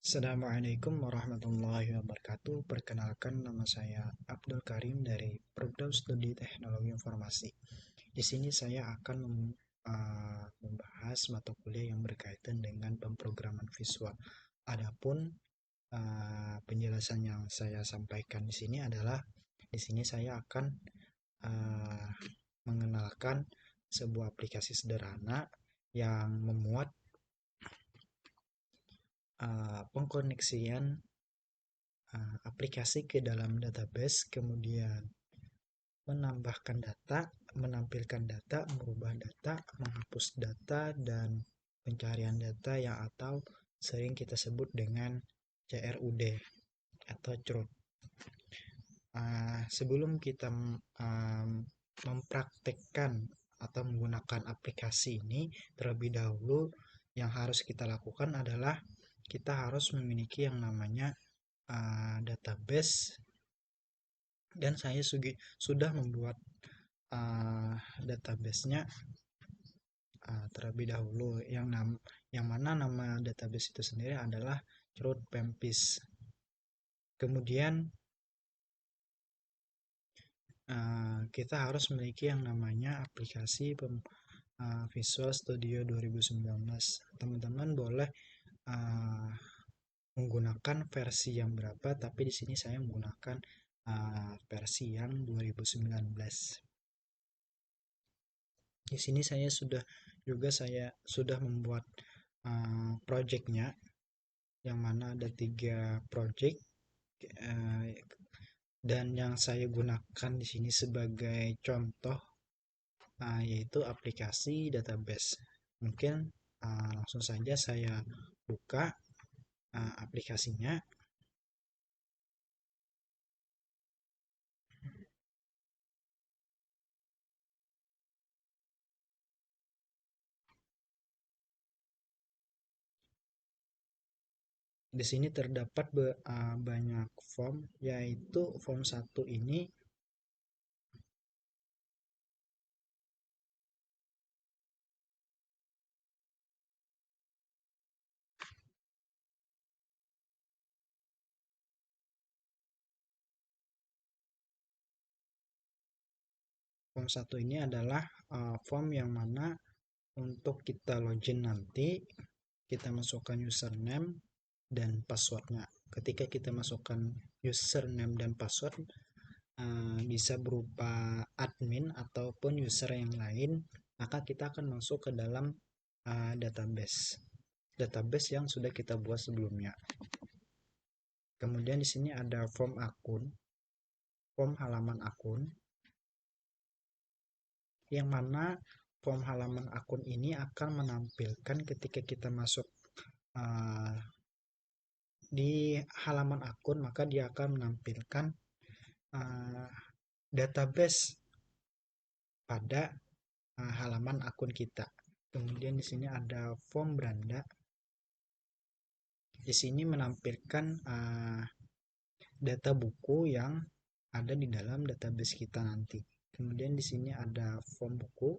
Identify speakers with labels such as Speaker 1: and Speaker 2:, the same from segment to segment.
Speaker 1: Assalamualaikum warahmatullahi wabarakatuh. Perkenalkan, nama saya Abdul Karim dari Program Studi Teknologi Informasi. Di sini saya akan membahas mata kuliah yang berkaitan dengan pemrograman visual. Adapun penjelasan yang saya sampaikan di sini adalah di sini saya akan uh, mengenalkan sebuah aplikasi sederhana yang memuat pengkoneksian aplikasi ke dalam database, kemudian menambahkan data, menampilkan data, merubah data, menghapus data, dan pencarian data yang atau sering kita sebut dengan CRUD atau CRUD. Sebelum kita mempraktekkan atau menggunakan aplikasi ini, terlebih dahulu yang harus kita lakukan adalah kita harus memiliki yang namanya database, dan saya sudah membuat database-nya terlebih dahulu, yang mana nama database itu sendiri adalah Root Pempis. Kemudian kita harus memiliki yang namanya aplikasi Visual Studio 2019. Teman-teman boleh menggunakan versi yang berapa, tapi di sini saya menggunakan versi yang 2019. Di sini saya sudah membuat projectnya, yang mana ada 3 project, dan yang saya gunakan di sini sebagai contoh yaitu aplikasi database. Mungkin langsung saja saya buka aplikasinya. Di sini terdapat banyak form, yaitu form 1 ini adalah form yang mana untuk kita login nanti kita masukkan username dan passwordnya. Ketika kita masukkan username dan password, bisa berupa admin ataupun user yang lain, maka kita akan masuk ke dalam database yang sudah kita buat sebelumnya. Kemudian di sini ada form halaman akun, yang mana form halaman akun ini akan menampilkan ketika kita masuk di halaman akun, maka dia akan menampilkan database pada halaman akun kita. Kemudian di sini ada form beranda. Di sini menampilkan data buku yang ada di dalam database kita nanti. Kemudian di sini ada form buku,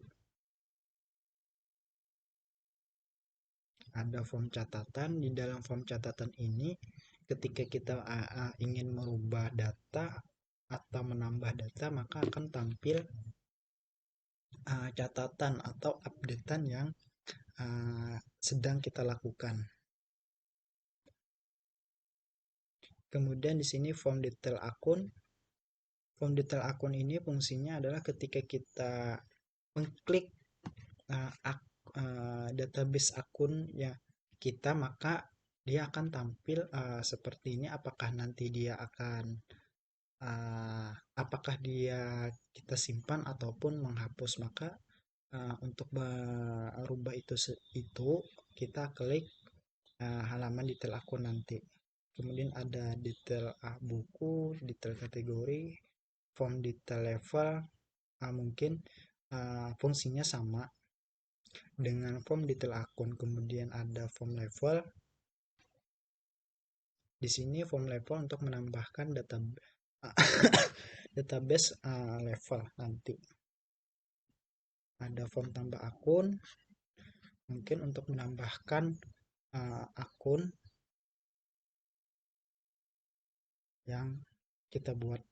Speaker 1: ada form catatan. Di dalam form catatan ini, ketika kita ingin merubah data atau menambah data, maka akan tampil catatan atau updatean yang sedang kita lakukan. Kemudian di sini form detail akun. Form detail akun ini fungsinya adalah ketika kita mengklik database akun ya kita, maka dia akan tampil seperti ini. Apakah dia kita simpan ataupun menghapus. Maka untuk merubah itu kita klik halaman detail akun nanti. Kemudian ada detail buku, detail kategori, form detail level. Mungkin fungsinya sama dengan form detail akun. Kemudian ada form level. Di sini form level untuk menambahkan database level nanti. Ada form tambah akun, mungkin untuk menambahkan akun yang kita buat.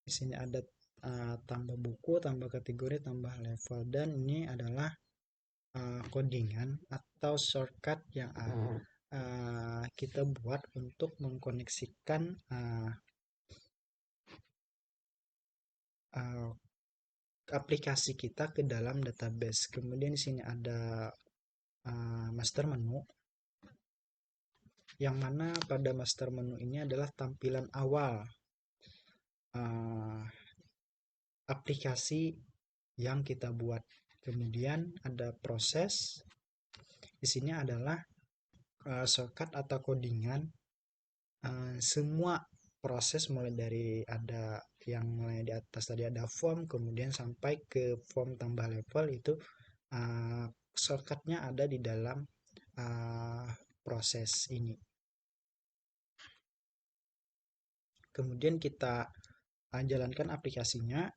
Speaker 1: Di sini ada tambah buku, tambah kategori, tambah level, dan ini adalah codingan atau shortcut yang kita buat untuk mengkoneksikan uh, aplikasi kita ke dalam database. Kemudian di sini ada master menu, yang mana pada master menu ini adalah tampilan awal aplikasi yang kita buat. Kemudian ada proses. Di sini adalah shortcut atau codingan semua proses, mulai dari mulai di atas tadi ada form, kemudian sampai ke form tambah level, itu shortcutnya ada di dalam proses ini. Kemudian kita jalankan aplikasinya.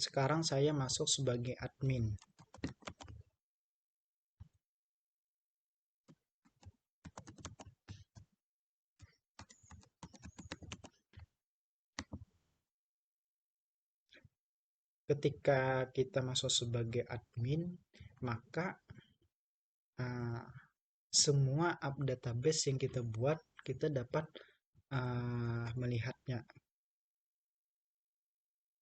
Speaker 1: Sekarang saya masuk sebagai admin. Ketika kita masuk sebagai admin, maka semua database yang kita buat, kita dapat melihatnya.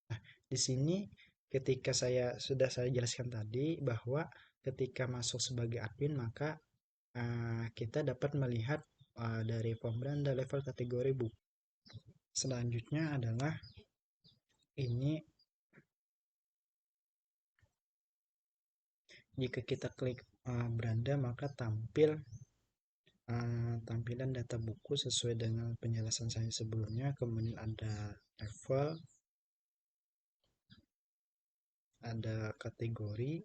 Speaker 1: Nah, di sini ketika sudah saya jelaskan tadi bahwa ketika masuk sebagai admin, maka kita dapat melihat dari form beranda, level, kategori, buku. Selanjutnya adalah ini, jika kita klik beranda, maka tampilan data buku sesuai dengan penjelasan saya sebelumnya. Kemudian ada level, ada kategori,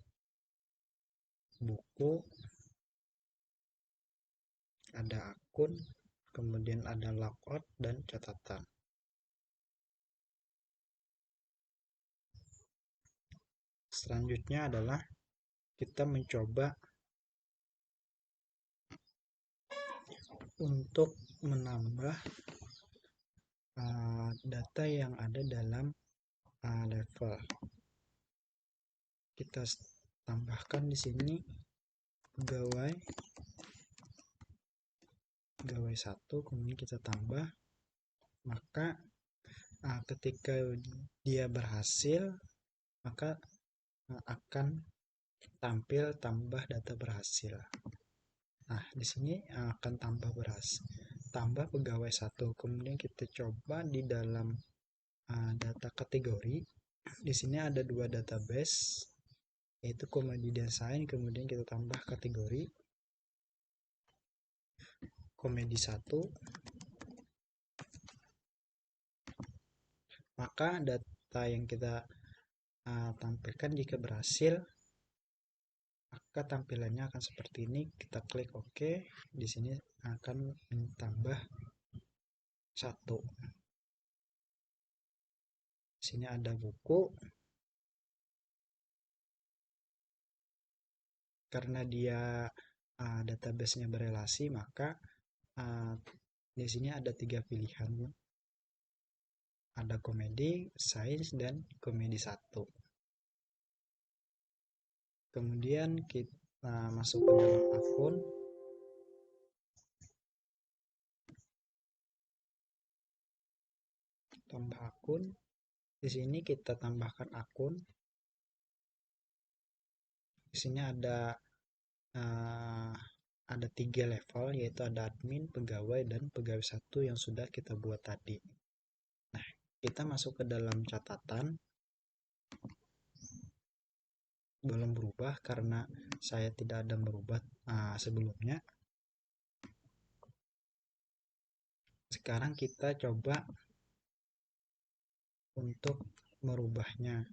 Speaker 1: buku, ada akun, kemudian ada logout dan catatan. Selanjutnya adalah kita mencoba untuk menambah data yang ada dalam level. Kita tambahkan di sini pegawai 1, kemudian kita tambah. Maka ketika dia berhasil, maka akan tampil tambah data berhasil. Nah, di sini akan tambah pegawai 1. Kemudian kita coba di dalam data kategori. Di sini ada 2 database, yaitu Komedi Desain, kemudian kita tambah kategori Komedi 1. Maka data yang kita tampilkan jika berhasil, maka tampilannya akan seperti ini. Kita klik OK. Di sini akan ditambah 1. Di sini ada buku. Karena dia database-nya berelasi, maka di sini ada 3 pilihan. Ada komedi, sains, dan komedi 1. Kemudian kita masuk ke dalam akun. Tambah akun. Di sini kita tambahkan akun. Di sini ada 3 level, yaitu ada admin, pegawai, dan pegawai 1 yang sudah kita buat tadi. Nah, kita masuk ke dalam catatan. Belum berubah karena saya tidak ada merubah sebelumnya. Sekarang kita coba untuk merubahnya.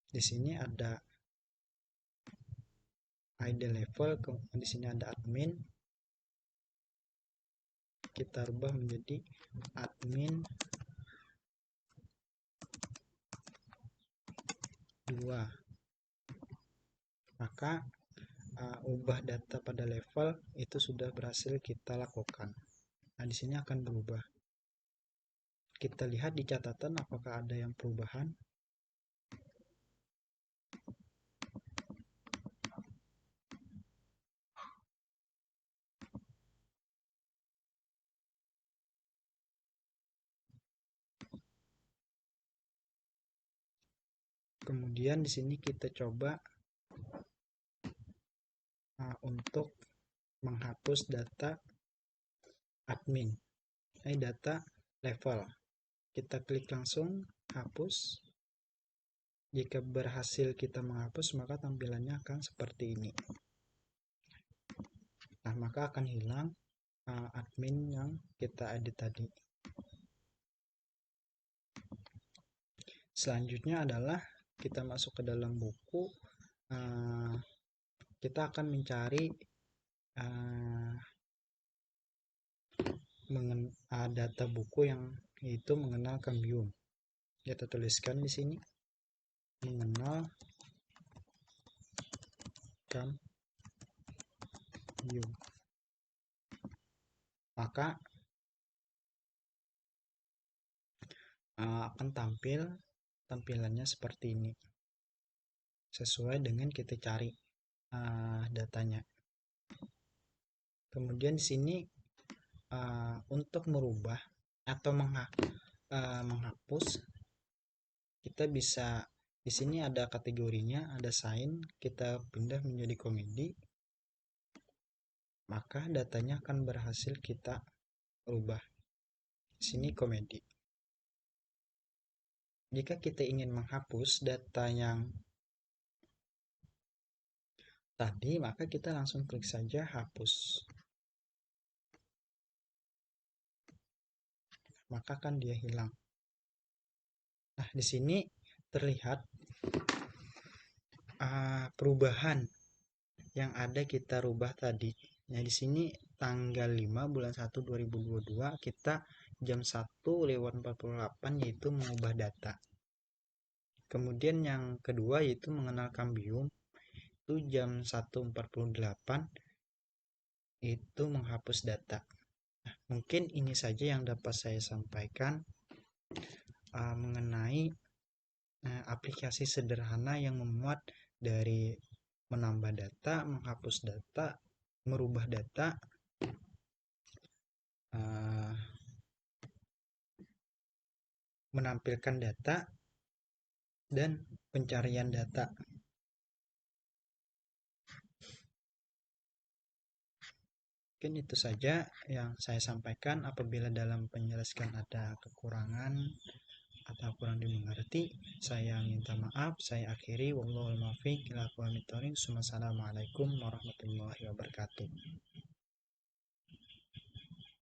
Speaker 1: Di sini ada ID level, di sini ada admin. Kita rubah menjadi admin 2. Maka ubah data pada level itu sudah berhasil kita lakukan. Nah, di sini akan berubah. Kita lihat di catatan apakah ada yang perubahan. Kemudian di sini kita coba untuk menghapus data admin, data level. Kita klik langsung hapus. Jika berhasil kita menghapus, maka tampilannya akan seperti ini. Nah, maka akan hilang admin yang kita edit tadi. Selanjutnya adalah kita masuk ke dalam buku. Kita akan mencari data buku yang itu mengenal Cambium. Kita tuliskan di sini mengenal Cambium. Maka akan tampilannya seperti ini, sesuai dengan kita cari datanya. Kemudian di sini untuk merubah atau menghapus, kita bisa di sini ada kategorinya, ada sign, kita pindah menjadi komedi, maka datanya akan berhasil kita ubah. Di sini komedi. Jika kita ingin menghapus data yang tadi, maka kita langsung klik saja hapus. Maka kan dia hilang. Nah, di sini terlihat perubahan yang ada kita rubah tadi. Nah, di sini tanggal 5 bulan 1 2022 kita jam 1:48 yaitu mengubah data. Kemudian yang kedua yaitu mengenal Cambium itu jam 1:48 itu menghapus data. Nah, mungkin ini saja yang dapat saya sampaikan mengenai aplikasi sederhana yang memuat dari menambah data, menghapus data, merubah data, menampilkan data, dan pencarian data. Mungkin itu saja yang saya sampaikan. Apabila dalam penjelasan ada kekurangan atau kurang dimengerti, saya minta maaf. Saya akhiri. Wallahul muwaffiq ila aqwamit thoriq. Wassalamualaikum warahmatullahi wabarakatuh.